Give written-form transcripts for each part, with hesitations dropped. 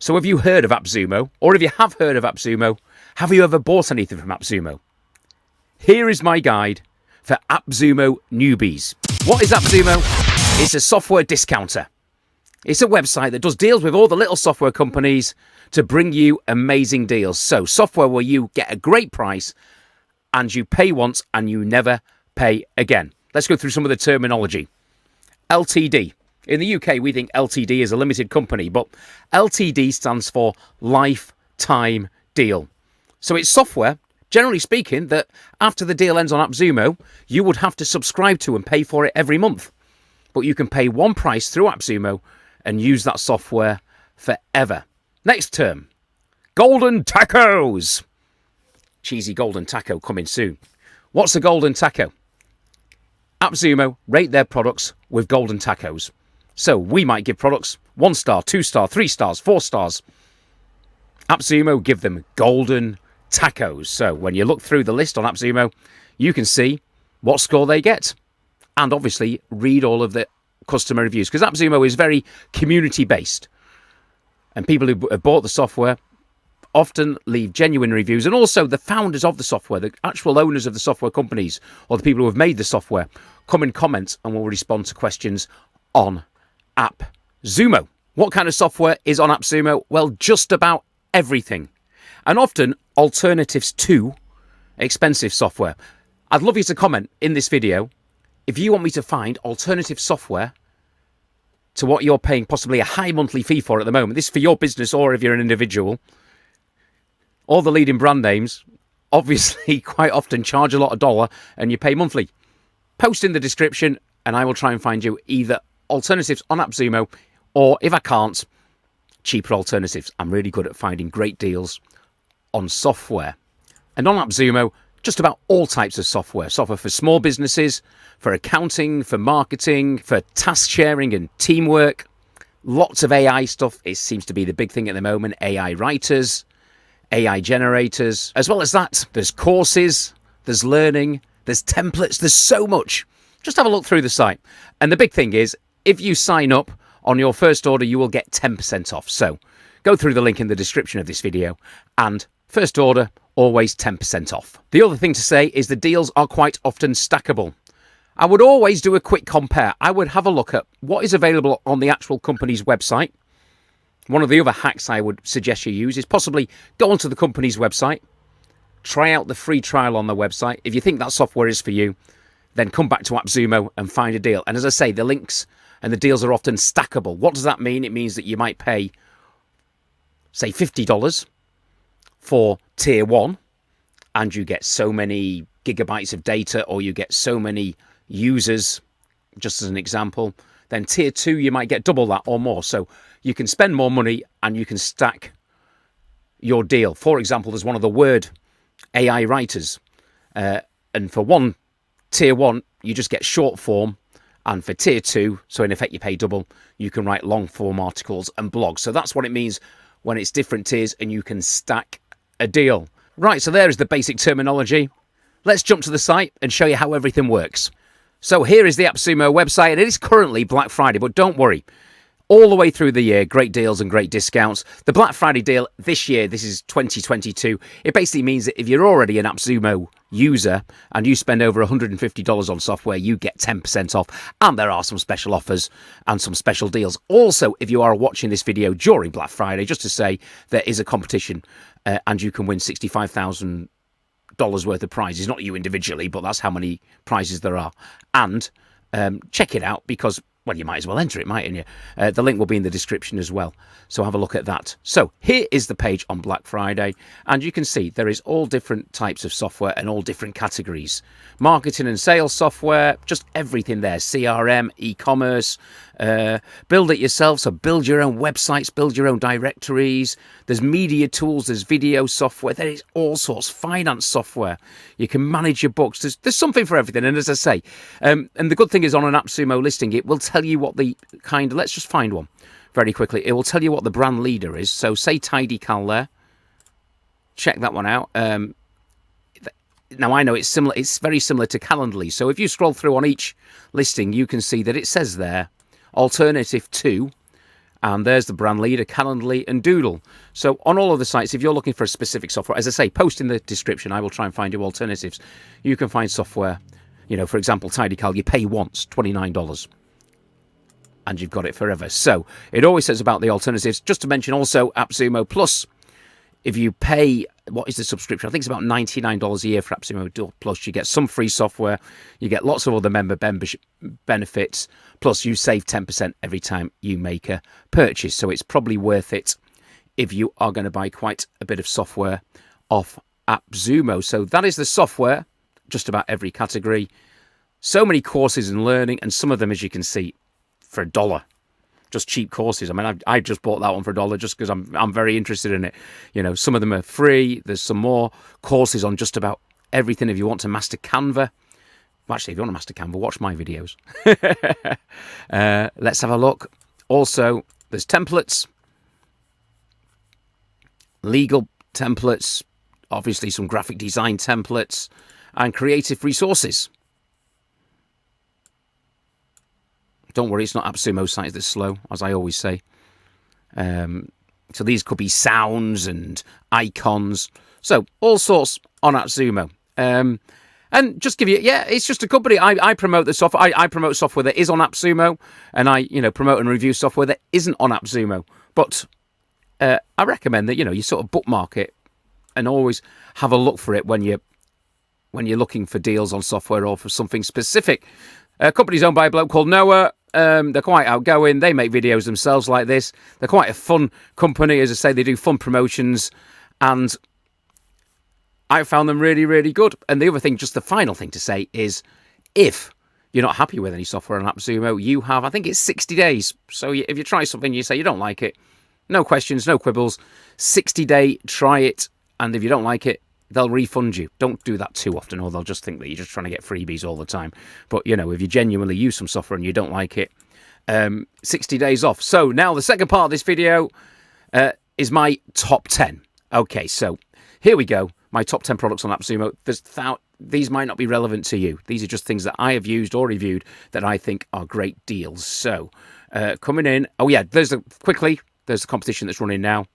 So have you heard of AppSumo? Or if you have heard of AppSumo, have you ever bought anything from AppSumo? Here is my guide for AppSumo newbies. What is AppSumo? It's a software discounter. It's a website that does deals with all the little software companies to bring you amazing deals. So software where you get a great price and you pay once and you never pay again. Let's go through some of the terminology. LTD. In the UK, we think LTD is a limited company, but LTD stands for lifetime deal. So it's software, generally speaking, that after the deal ends on AppSumo, you would have to subscribe to and pay for it every month. But you can pay one price through AppSumo and use that software forever. Next term, golden tacos. Cheesy golden taco coming soon. What's a golden taco? AppSumo rate their products with golden tacos. So we might give products 1 star, 2 star, 3 stars, 4 stars. AppSumo give them golden tacos. So when you look through the list on AppSumo, you can see what score they get. And obviously read all of the customer reviews, because AppSumo is very community based. And people who have bought the software often leave genuine reviews. And also the founders of the software, the actual owners of the software companies, or the people who have made the software, come in comments and will respond to questions on AppSumo. What kind of software is on AppSumo? Well, just about everything. And often alternatives to expensive software. I'd love you to comment in this video if you want me to find alternative software to what you're paying possibly a high monthly fee for at the moment. This is for your business or if you're an individual. All the leading brand names obviously quite often charge a lot of dollar and you pay monthly. Post in the description and I will try and find you either alternatives on AppSumo, or if I can't, cheaper alternatives. I'm really good at finding great deals on software. And on AppSumo, just about all types of software. Software for small businesses, for accounting, for marketing, for task sharing and teamwork. Lots of AI stuff. It seems to be the big thing at the moment. AI writers, AI generators. As well as that, there's courses, there's learning, there's templates, there's so much. Just have a look through the site. And the big thing is, if you sign up on your first order, you will get 10% off. So go through the link in the description of this video and first order, always 10% off. The other thing to say is the deals are quite often stackable. I would always do a quick compare. I would have a look at what is available on the actual company's website. One of the other hacks I would suggest you use is possibly go onto the company's website, try out the free trial on the website. If you think that software is for you, then come back to AppSumo and find a deal. And as I say, the links and the deals are often stackable. What does that mean? It means that you might pay, say, $50 for tier 1 and you get so many gigabytes of data, or you get so many users, just as an example. Then tier 2, you might get double that or more. So you can spend more money and you can stack your deal. For example, there's one of the Word AI writers. And for tier 1, you just get short form. And for tier 2, so in effect you pay double, you can write long form articles and blogs. So that's what it means when it's different tiers and you can stack a deal. Right, so there is the basic terminology. Let's jump to the site and show you how everything works. So here is the AppSumo website. It is currently Black Friday, but don't worry. All the way through the year, great deals and great discounts. The Black Friday deal this year, this is 2022, it basically means that if you're already an AppSumo user and you spend over $150 on software, you get 10% off. And there are some special offers and some special deals. Also, if you are watching this video during Black Friday, just to say, there is a competition and you can win $65,000 worth of prizes. Not you individually, but that's how many prizes there are. And check it out, because well, you might as well enter it, mightn't you? The link will be in the description as well. So have a look at that. So here is the page on Black Friday. And you can see there is all different types of software and all different categories. Marketing and sales software, just everything there. CRM, e-commerce, build it yourself. So build your own websites, build your own directories. There's media tools, there's video software. There is all sorts. Finance software. You can manage your books. There's something for everything. And as I say, and the good thing is on an AppSumo listing, it will tell you what the let's just find one very quickly. It will tell you what the brand leader is. So say TidyCal there. Check that one out. Now I know it's similar. It's very similar to Calendly. So if you scroll through on each listing, you can see that it says there, alternative to, And there's the brand leader, Calendly and Doodle. So on all of the sites, if you're looking for a specific software, as I say, post in the description. I will try and find you alternatives. You can find software, for example, TidyCal, you pay once, $29. And you've got it forever. So it always says about the alternatives. Just to mention also AppSumo Plus. If you pay, what is the subscription? I think it's about $99 a year for AppSumo Plus. You get some free software. You get lots of other membership benefits. Plus, you save 10% every time you make a purchase. So it's probably worth it if you are going to buy quite a bit of software off AppSumo. So that is the software, just about every category. So many courses and learning, and some of them, as you can see, for $1. Just cheap courses. I mean, I just bought that one for $1 just because I'm very interested in it. Some of them are free. There's some more courses on just about everything. If you want to master Canva, well, actually, if you want to master Canva, watch my videos. Let's have a look. Also, there's templates, legal templates, obviously some graphic design templates, and creative resources. Don't worry, it's not AppSumo sites that's slow, as I always say. So these could be sounds and icons. So all sorts on AppSumo. And just give you, it's just a company. I promote the software. I promote software that is on AppSumo, and I, promote and review software that isn't on AppSumo. But I recommend that, you sort of bookmark it and always have a look for it when you're looking for deals on software or for something specific. Company's owned by a bloke called Noah. They're quite outgoing. They make videos themselves like this. They're quite a fun company. As I say, they do fun promotions, and I found them really, really good. And the other thing, just the final thing to say is, if you're not happy with any software on AppSumo, you have, I think it's 60 days. So if you try something, you say you don't like it, no questions, no quibbles, 60-day, try it. And if you don't like it, they'll refund you. Don't do that too often, or they'll just think that you're just trying to get freebies all the time. But, if you genuinely use some software and you don't like it, 60 days off. So now the second part of this video is my top 10. Okay, so here we go. My top 10 products on AppSumo. These might not be relevant to you. These are just things that I have used or reviewed that I think are great deals. So coming in. Oh, yeah, there's the competition that's running now.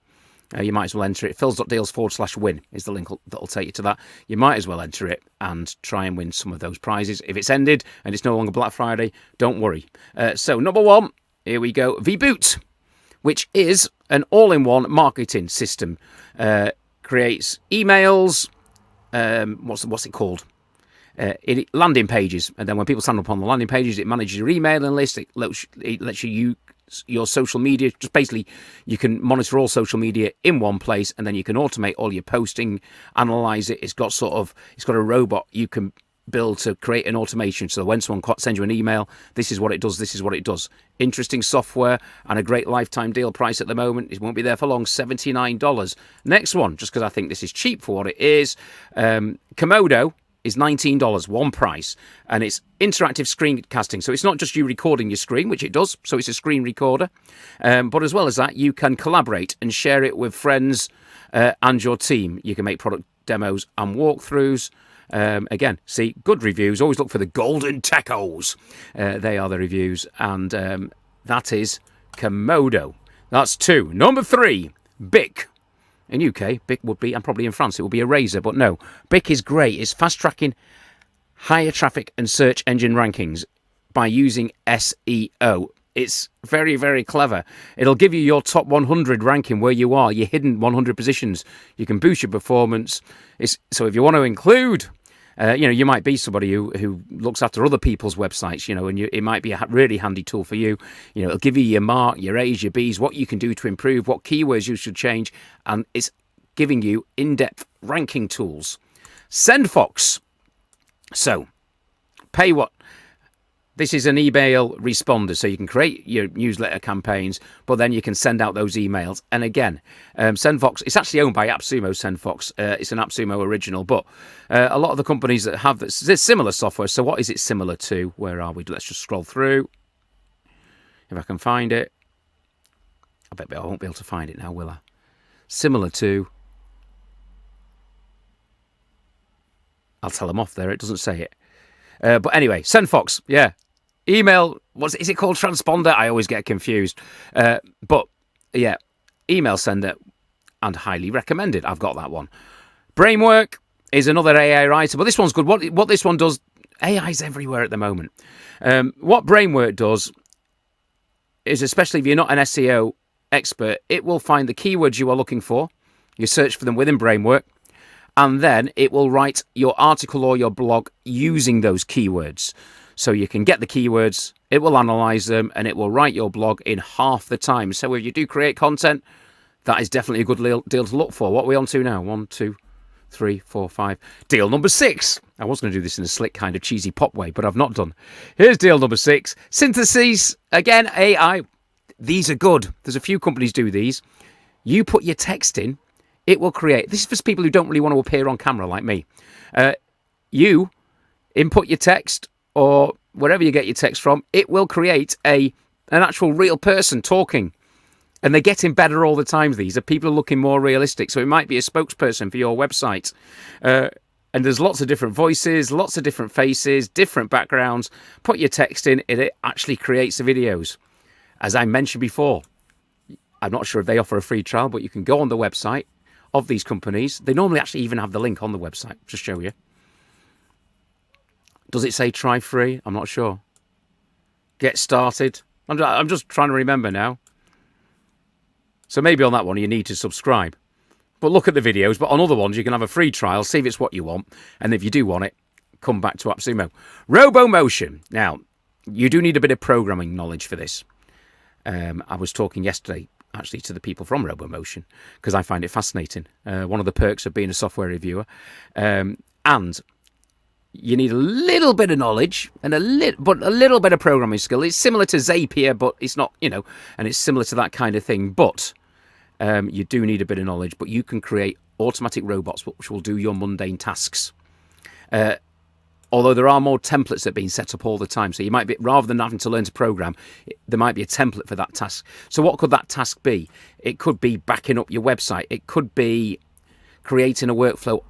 You might as well enter it. Phils.deals/win is the link that'll take you to that. You might as well enter it and try and win some of those prizes. If it's ended and it's no longer Black Friday, don't worry. So number one, here we go. VBoot, which is an all-in-one marketing system. Creates emails. What's it called? Landing pages. And then when people sign up on the landing pages, it manages your emailing list. It lets you your social media. Just basically, you can monitor all social media in one place, and then you can automate all your posting, analyze it. It's got a robot you can build to create an automation. So when someone sends you an email, this is what it does, this is what it does. Interesting software and a great lifetime deal price at the moment. It won't be there for long, $79. Next one, just because I think this is cheap for what it is, Komodo is $19, one price, and it's interactive screencasting. So it's not just you recording your screen, which it does, so it's a screen recorder, but as well as that, you can collaborate and share it with friends and your team. You can make product demos and walkthroughs. Again, see, good reviews. Always look for the golden tacos. They are the reviews, and that is Komodo. That's two. Number three, Bic. In UK, Bic would be, and probably in France, it would be a razor, but no. Bic is great. It's fast-tracking higher traffic and search engine rankings by using SEO. It's very, very clever. It'll give you your top 100 ranking where you are, your hidden 100 positions. You can boost your performance. So if you want to include, you might be somebody who looks after other people's websites, and it might be a really handy tool for you. It'll give you your mark, your A's, your B's, what you can do to improve, what keywords you should change, and it's giving you in-depth ranking tools. SendFox. So, pay what? This is an email responder, so you can create your newsletter campaigns, but then you can send out those emails. And again, SendFox, it's actually owned by AppSumo SendFox. It's an AppSumo original, but a lot of the companies that have this, there's similar software. So what is it similar to? Where are we? Let's just scroll through. If I can find it. I bet I won't be able to find it now, will I? Similar to. I'll tell them off there. It doesn't say it. But anyway, SendFox, yeah. email, is it called transponder? I always get confused. But yeah, email sender and highly recommended. I've got that one. Brainwork is another AI writer, but this one's good. What this one does, AI's everywhere at the moment. What Brainwork does is, especially if you're not an SEO expert, it will find the keywords you are looking for. You search for them within Brainwork, and then it will write your article or your blog using those keywords. So you can get the keywords, it will analyze them, and it will write your blog in half the time. So if you do create content, that is definitely a good deal to look for. What are we on to now? 1, 2, 3, 4, 5. Deal number 6. I was going to do this in a slick kind of cheesy pop way, but I've not done. Here's deal number 6. Syntheses. Again, AI. These are good. There's a few companies do these. You put your text in, it will create. This is for people who don't really want to appear on camera like me. You input your text, or wherever you get your text from, it will create an actual real person talking. And they're getting better all the time, these. People are looking more realistic. So it might be a spokesperson for your website. And there's lots of different voices, lots of different faces, different backgrounds. Put your text in, it actually creates the videos. As I mentioned before, I'm not sure if they offer a free trial, but you can go on the website of these companies. They normally actually even have the link on the website to show you. Does it say try free? I'm not sure. Get started. I'm just trying to remember now. So maybe on that one you need to subscribe. But look at the videos. But on other ones you can have a free trial, see if it's what you want. And if you do want it, come back to AppSumo. RoboMotion. Now, you do need a bit of programming knowledge for this. I was talking yesterday actually to the people from RoboMotion because I find it fascinating. One of the perks of being a software reviewer. And you need a little bit of knowledge and a little bit of programming skill. It's similar to Zapier, but it's not, and it's similar to that kind of thing. But you do need a bit of knowledge, but you can create automatic robots which will do your mundane tasks. Although there are more templates that are being set up all the time. So you might be, rather than having to learn to program, there might be a template for that task. So what could that task be? It could be backing up your website. It could be creating a workflow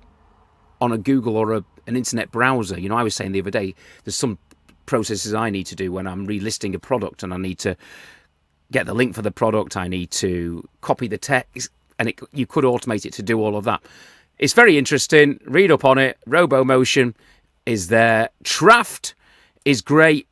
on a Google or an internet browser. I was saying the other day, there's some processes I need to do when I'm relisting a product and I need to get the link for the product. I need to copy the text, and you could automate it to do all of that. It's very interesting. Read up on it. RoboMotion is there. Traft is great.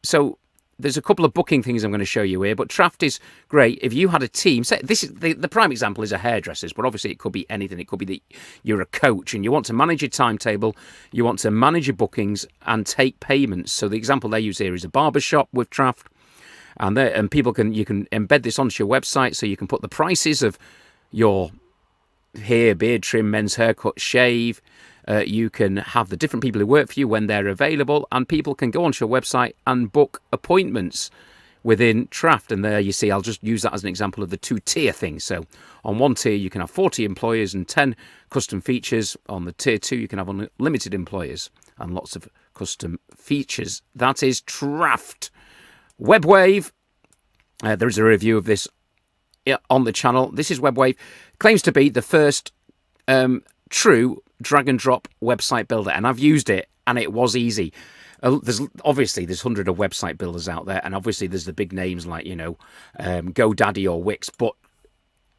So there's a couple of booking things I'm going to show you here, but Traft is great. If you had a team, say this is the prime example is a hairdresser's, but obviously it could be anything. It could be that you're a coach and you want to manage your timetable, you want to manage your bookings and take payments. So the example they use here is a barbershop with Traft, and you can embed this onto your website, so you can put the prices of your hair, beard trim, men's haircut, shave. You can have the different people who work for you when they're available, and people can go onto your website and book appointments within Traft. And there you see, I'll just use that as an example of the 2-tier thing. So on one tier, you can have 40 employers and 10 custom features. On the tier 2, you can have unlimited employers and lots of custom features. That is Traft. WebWave. There is a review of this on the channel. This is WebWave. Claims to be the first true drag and drop website builder, and I've used it and it was easy. There's hundreds of website builders out there, and obviously there's the big names like GoDaddy or Wix,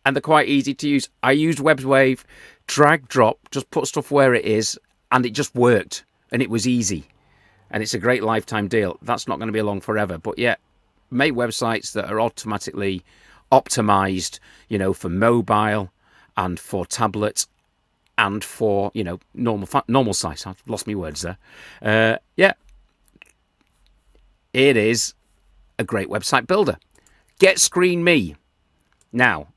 and they're quite easy to use. I used WebWave, drag drop, just put stuff where it is, and it just worked, and it was easy, and it's a great lifetime deal. That's not going to be along forever, but yeah, make websites that are automatically optimized, for mobile and for tablets and for normal sites. I've lost my words there. It is a great website builder. Get Screen Me. Now,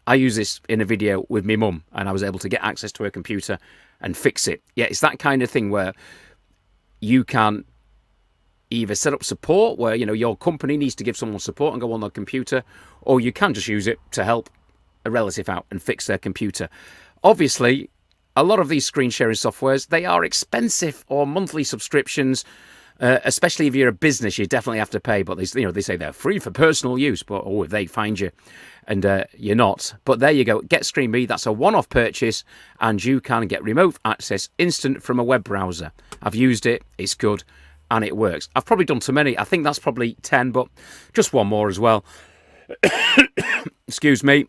I use this in a video with my mum, and I was able to get access to her computer and fix it. Yeah, it's that kind of thing where you can either set up support where your company needs to give someone support and go on their computer, or you can just use it to help a relative out and fix their computer. Obviously, a lot of these screen sharing softwares, they are expensive, or monthly subscriptions, especially if you're a business, you definitely have to pay. But they say they're free for personal use, but if they find you and you're not. But there you go. Get Screen Me. That's a one-off purchase, and you can get remote access instant from a web browser. I've used it. It's good. and it works. I've probably done too many. I think that's probably 10, but just one more as well. Excuse me.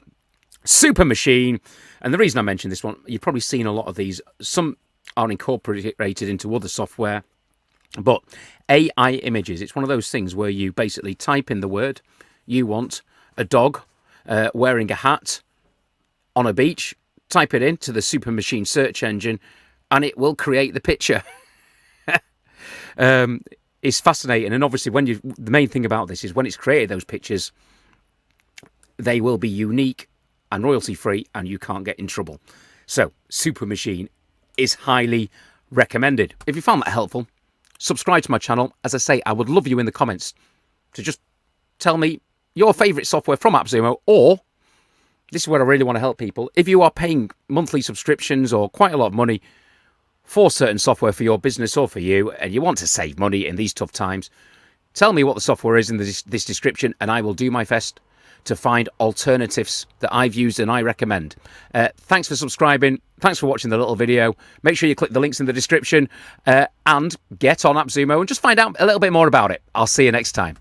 Super Machine. And the reason I mentioned this one, you've probably seen a lot of these. Some are incorporated into other software. But AI images, it's one of those things where you basically type in the word you want, a dog wearing a hat on a beach, type it into the Super Machine search engine, and it will create the picture. It's fascinating. And obviously, the main thing about this is when it's created those pictures, they will be unique and royalty-free, and you can't get in trouble. So, Super Machine is highly recommended. If you found that helpful, subscribe to my channel. As I say, I would love you in the comments to just tell me your favourite software from AppSumo, or, this is where I really want to help people, if you are paying monthly subscriptions or quite a lot of money for certain software for your business or for you, and you want to save money in these tough times, tell me what the software is in this description, and I will do my best to find alternatives that I've used and I recommend. Thanks for subscribing. Thanks for watching the little video. Make sure you click the links in the description and get on AppSumo and just find out a little bit more about it. I'll see you next time.